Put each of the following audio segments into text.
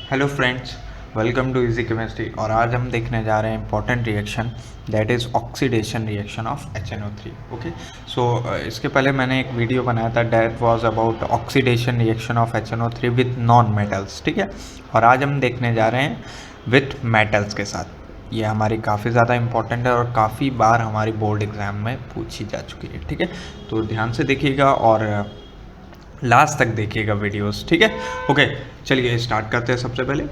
Hello friends, welcome to easy chemistry. और आज हम देखने जा रहे हैं important reaction that is oxidation reaction of HNO3। Okay, so इसके पहले मैंने एक वीडियो बनाया था that was about oxidation reaction of HNO3 with non metals. ठीक है, और आज हम देखने जा रहे हैं विथ मेटल्स के साथ। ये हमारी काफ़ी ज़्यादा इंपॉर्टेंट है और काफ़ी बार हमारी बोर्ड एग्ज़ाम में पूछी जा चुकी है। ठीक है, तो ध्यान से देखिएगा और लास्ट तक देखिएगा वीडियोस। ठीक है, ओके, चलिए स्टार्ट करते हैं। सबसे पहले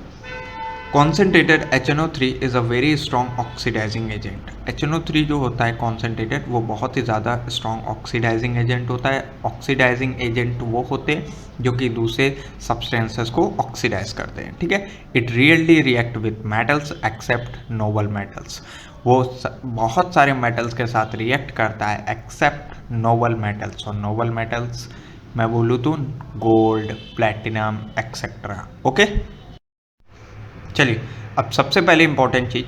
concentrated HNO3 is a very strong oxidising agent. HNO3 जो होता है कॉन्सेंट्रेटेड, वो बहुत ही ज़्यादा स्ट्रॉन्ग ऑक्सीडाइजिंग एजेंट होता है। ऑक्सीडाइजिंग एजेंट वो होते हैं जो कि दूसरे सब्सटेंसेस को ऑक्सीडाइज करते हैं। ठीक है, it really react with metals accept noble metals. वो बहुत सारे मेटल्स के साथ रिएक्ट करता है एक्सेप्ट नोबल मेटल्स। और नोबल मेटल्स मैं बोलूँ तो गोल्ड, प्लेटिनम एक्सेट्रा। ओके, चलिए अब सबसे पहले इंपॉर्टेंट चीज़,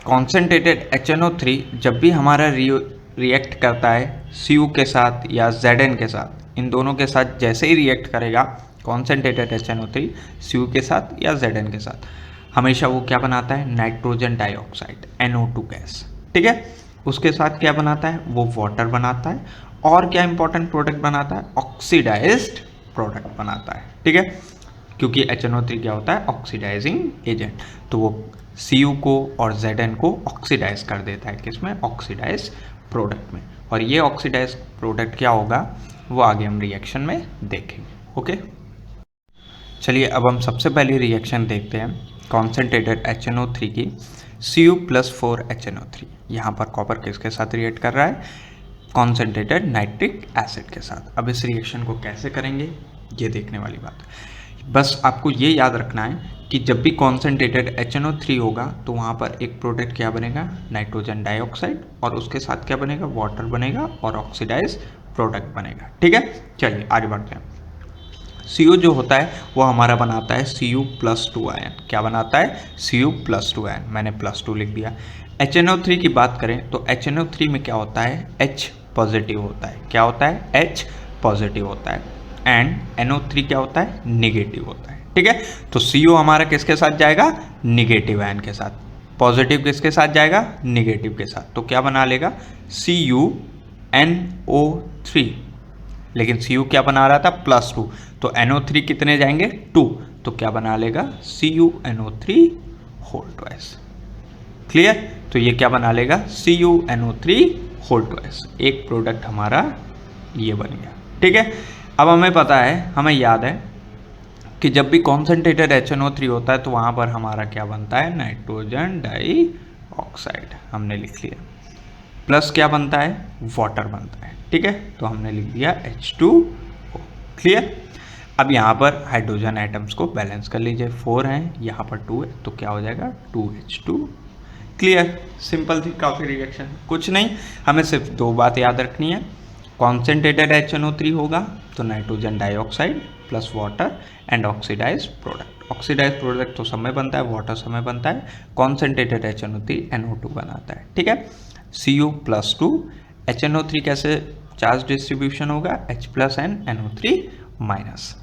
कॉन्सेंट्रेटेड HNO3 जब भी हमारा रिएक्ट करता है Cu के साथ या Zn के साथ, इन दोनों के साथ जैसे ही रिएक्ट करेगा कॉन्सेंट्रेटेड HNO3 Cu के साथ या Zn के साथ, हमेशा वो क्या बनाता है, नाइट्रोजन डाइऑक्साइड NO2 गैस। ठीक है, उसके साथ क्या बनाता है, वो वाटर बनाता है और क्या इंपॉर्टेंट प्रोडक्ट बनाता है, ऑक्सीडाइज्ड प्रोडक्ट बनाता है। ठीक है, क्योंकि HNO3 क्या होता है, ऑक्सीडाइजिंग एजेंट, तो वो Cu को और Zn को ऑक्सीडाइज कर देता है, किसमें, ऑक्सीडाइज प्रोडक्ट में। और ये ऑक्सीडाइज प्रोडक्ट क्या होगा वो आगे हम रिएक्शन में देखेंगे। ओके, चलिए अब हम सबसे पहले रिएक्शन देखते हैं कॉन्सेंट्रेटेड HNO3 की। Cu+4HNO3, यहाँ पर कॉपर किसके साथ रिएक्ट कर रहा है, कॉन्सेंट्रेटेड नाइट्रिक एसिड के साथ। अब इस रिएक्शन को कैसे करेंगे ये देखने वाली बात है। बस आपको ये याद रखना है कि जब भी कॉन्सेंट्रेटेड HNO3 होगा तो वहाँ पर एक प्रोडक्ट क्या बनेगा, नाइट्रोजन डाइऑक्साइड, और उसके साथ क्या बनेगा, वाटर बनेगा और ऑक्सीडाइज प्रोडक्ट बनेगा। ठीक है, चलिए आगे बढ़ते हैं। Cu जो होता है वो हमारा बनाता है Cu+2 आयन। क्या बनाता है, Cu+2 आयन, मैंने +2 लिख दिया। HNO3 की बात करें तो HNO3 में क्या होता है, H पॉजिटिव होता है। क्या होता है, H पॉजिटिव होता है। एंड NO3 क्या होता है, निगेटिव होता है। ठीक है, तो Cu हमारा किसके साथ जाएगा, निगेटिव आयन के साथ। पॉजिटिव किसके साथ जाएगा, निगेटिव के साथ। तो क्या बना लेगा, CuNO3, लेकिन Cu क्या बना रहा था, +2, तो NO3 कितने जाएंगे, 2, तो क्या बना लेगा, CuNO3 होल ट्वाइस। क्लियर, तो ये क्या बना लेगा, CuNO3 होल ट्वाइस। एक प्रोडक्ट हमारा ये बन गया। ठीक है, अब हमें पता है, हमें याद है कि जब भी कॉन्सेंट्रेटेड HNO3 होता है तो वहाँ पर हमारा क्या बनता है, नाइट्रोजन डाइऑक्साइड, हमने लिख लिया, प्लस क्या बनता है, वाटर बनता है। ठीक है, तो हमने लिख दिया H2O। क्लियर, अब यहाँ पर हाइड्रोजन एटम्स को बैलेंस कर लीजिए, 4 हैं, यहाँ पर 2 है, तो क्या हो जाएगा, 2H2। क्लियर, सिंपल थी काफ़ी रिएक्शन, कुछ नहीं, हमें सिर्फ दो बात याद रखनी है। कॉन्सेंट्रेटेड HNO3 होगा तो nitrogen dioxide plus water and oxidise product. Oxidise product तो समय बनता है, वाटर समय बनता है, कॉन्सेंट्रेटेड HNO3 NO2 बनाता है। ठीक है, Cu+2, HNO3 कैसे चार्ज डिस्ट्रीब्यूशन होगा, H+N NO3-।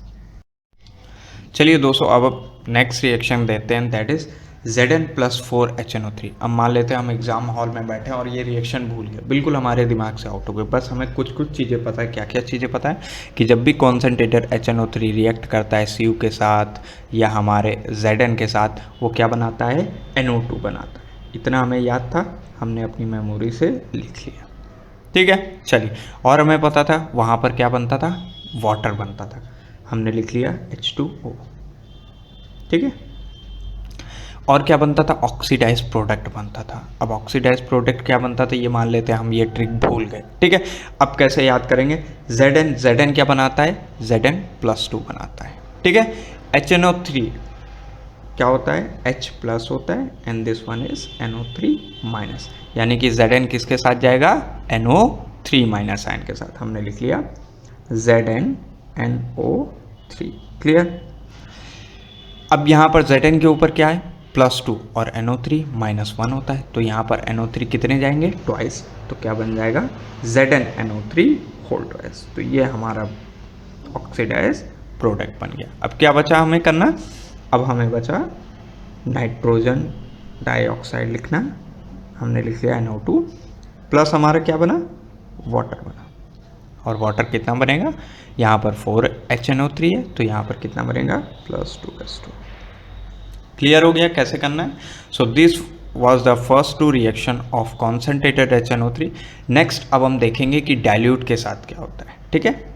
चलिए दोस्तों, अब नेक्स्ट रिएक्शन देते हैं दैट इज Zn+4HNO3। अब मान लेते हैं हम एग्जाम हॉल में बैठे हैं और ये रिएक्शन भूल गए, बिल्कुल हमारे दिमाग से आउट हो गए। बस हमें कुछ कुछ चीज़ें पता है। क्या क्या चीज़ें पता है, कि जब भी कॉन्सेंट्रेटेड HNO3 रिएक्ट करता है Cu के साथ या हमारे Zn के साथ, वो क्या बनाता है, NO2 बनाता है। इतना हमें याद था, हमने अपनी मेमोरी से लिख लिया। ठीक है, चलिए, और हमें पता था वहाँ पर क्या बनता था, वाटर बनता था, हमने लिख लिया H2O। ठीक है, और क्या बनता था, ऑक्सीडाइज प्रोडक्ट बनता था। अब ऑक्सीडाइज प्रोडक्ट क्या बनता था ये मान लेते हैं, हम ये ट्रिक भूल गए। ठीक है, अब कैसे याद करेंगे, Zn क्या बनाता है, Zn+2 बनाता है। ठीक है, HNO3 क्या होता है, H+ होता है and this one is NO3-, यानी कि Zn किसके साथ जाएगा, NO3- आयन के साथ। हमने लिख लिया ZnNO3। क्लियर, अब यहाँ पर Zn के ऊपर क्या है, +2 और NO3-1 होता है, तो यहाँ पर NO3 कितने जाएंगे, ट्वाइस, तो क्या बन जाएगा, ZnNO3 होल ट्वाइस। तो ये हमारा ऑक्सीडाइज प्रोडक्ट बन गया। अब क्या बचा हमें करना, अब हमें बचा नाइट्रोजन डाइऑक्साइड लिखना, हमने लिख लिया NO2 प्लस हमारा क्या बना, वाटर बना। और वाटर कितना बनेगा, यहाँ पर 4HNO3 है तो यहाँ पर कितना बनेगा, +2S2। क्लियर हो गया कैसे करना है। So this was the first two reaction of concentrated HNO3। Next अब हम देखेंगे कि डाइल्यूट के साथ क्या होता है, ठीक है।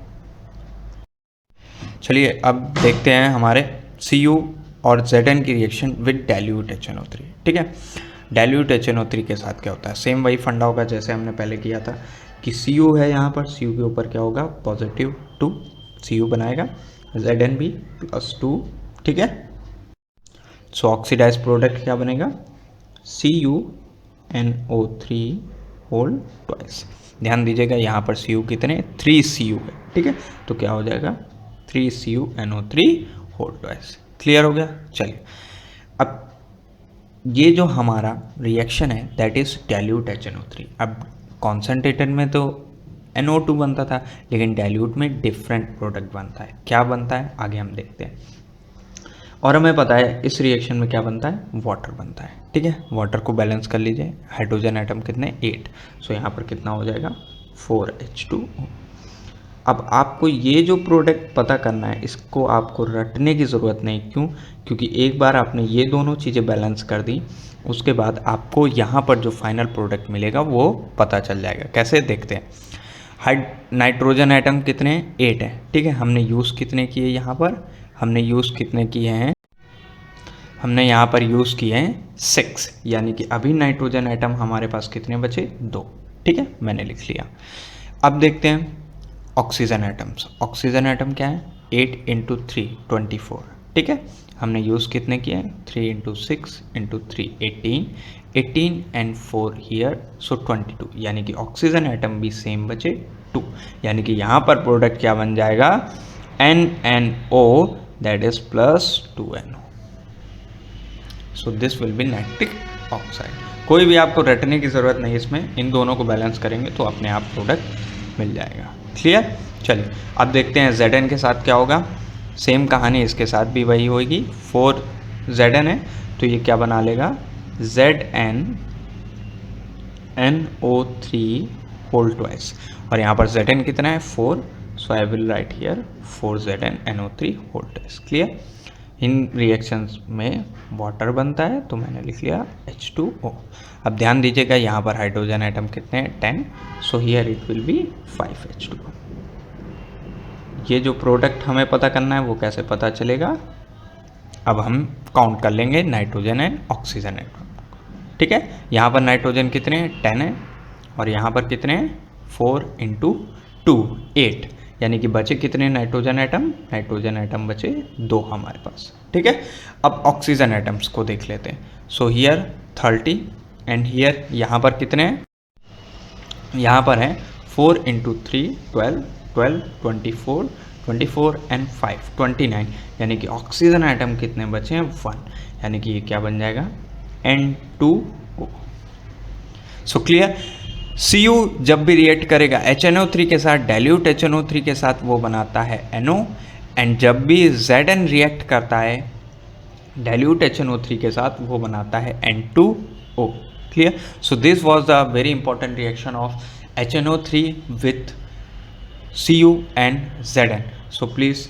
चलिए अब देखते हैं हमारे Cu और Zn की रिएक्शन विद डाइल्यूट HNO3, ठीक है। डाइल्यूट HNO3 के साथ क्या होता है, सेम वही फंडा होगा जैसे हमने पहले किया था कि Cu है यहाँ पर, Cu के ऊपर क्या होगा, +2 Cu बनाएगा, Zn भी +2, ठीक है। सो ऑक्सीडाइज प्रोडक्ट क्या बनेगा, CuNO3 होल ट्वाइस। ध्यान दीजिएगा यहाँ पर Cu कितने, 3 Cu है, ठीक है। तो क्या हो जाएगा 3CuNO3 होल ट्वाइस। क्लियर हो गया। चलिए अब ये जो हमारा रिएक्शन है दैट इज डाइल्यूट HNO3। अब कॉन्सेंट्रेटेड में तो NO2 बनता था, लेकिन डाइल्यूट में डिफरेंट प्रोडक्ट बनता है। क्या बनता है आगे हम देखते हैं। और हमें पता है इस रिएक्शन में क्या बनता है, वाटर बनता है, ठीक है। वाटर को बैलेंस कर लीजिए, हाइड्रोजन एटम कितने, 8। सो यहाँ पर कितना हो जाएगा, 4H2O। अब आपको ये जो प्रोडक्ट पता करना है, इसको आपको रटने की ज़रूरत नहीं। क्यों, क्योंकि एक बार आपने ये दोनों चीज़ें बैलेंस कर दी, उसके बाद आपको यहाँ पर जो फाइनल प्रोडक्ट मिलेगा वो पता चल जाएगा। कैसे देखते हैं। नाइट्रोजन एटम कितने, 8 है, ठीक है। हमने यूज़ कितने किए यहाँ पर, हमने यूज़ कितने किए हैं, हमने यहाँ पर यूज़ किए हैं 6, यानी कि अभी नाइट्रोजन एटम हमारे पास कितने बचे, 2, ठीक है, मैंने लिख लिया। अब देखते हैं ऑक्सीजन एटम्स। ऑक्सीजन एटम क्या है, 8 × 3 24, ठीक है। हमने यूज़ कितने किए हैं, 3 × 6 × 3 18 एंड 4 हियर, सो 22, यानी कि ऑक्सीजन एटम भी सेम बचे 2, यानी कि यहाँ पर प्रोडक्ट क्या बन जाएगा, NNO that is +2NO। So this will be nitric oxide. कोई भी आपको रटने की ज़रूरत नहीं इसमें, इन दोनों को बैलेंस करेंगे तो अपने आप प्रोडक्ट मिल जाएगा। क्लियर। चलिए अब देखते हैं Zn के साथ क्या होगा। सेम कहानी इसके साथ भी वही होगी। 4 Zn है तो ये क्या बना लेगा, ZnNO3 होल ट्वाइस। और यहाँ पर Zn कितना है, 4, so I will write here 4 ZnNO3 whole twice. Clear. इन रिएक्शंस में वाटर बनता है तो मैंने लिख लिया H2O। अब ध्यान दीजिएगा यहाँ पर हाइड्रोजन एटम कितने हैं, 10, so here it will be 5H2O। ये जो प्रोडक्ट हमें पता करना है वो कैसे पता चलेगा, अब हम काउंट कर लेंगे नाइट्रोजन एंड ऑक्सीजन एटम, ठीक है। यहाँ पर नाइट्रोजन कितने हैं, 10 है, और यहाँ पर कितने हैं, 4 × 2 8, यानी कि बचे कितने नाइट्रोजन एटम बचे 2 हमारे पास, ठीक है। अब ऑक्सीजन एटम्स को देख लेते हैं। सो हियर 30 एंड हियर यहाँ पर कितने हैं, यहाँ पर है 4 × 3 12 12 24 24 एंड 5 29, यानी कि ऑक्सीजन एटम कितने बचे हैं, 1, यानी कि ये क्या बन जाएगा, N2O। So clear. Cu जब भी रिएक्ट करेगा HNO3 के साथ, डाइल्यूट HNO3 के साथ, वो बनाता है NO, एंड जब भी Zn रिएक्ट करता है डाइल्यूट HNO3 के साथ, वो बनाता है N2O। Clear. So this was the very important reaction of HNO3 with Cu and Zn. So please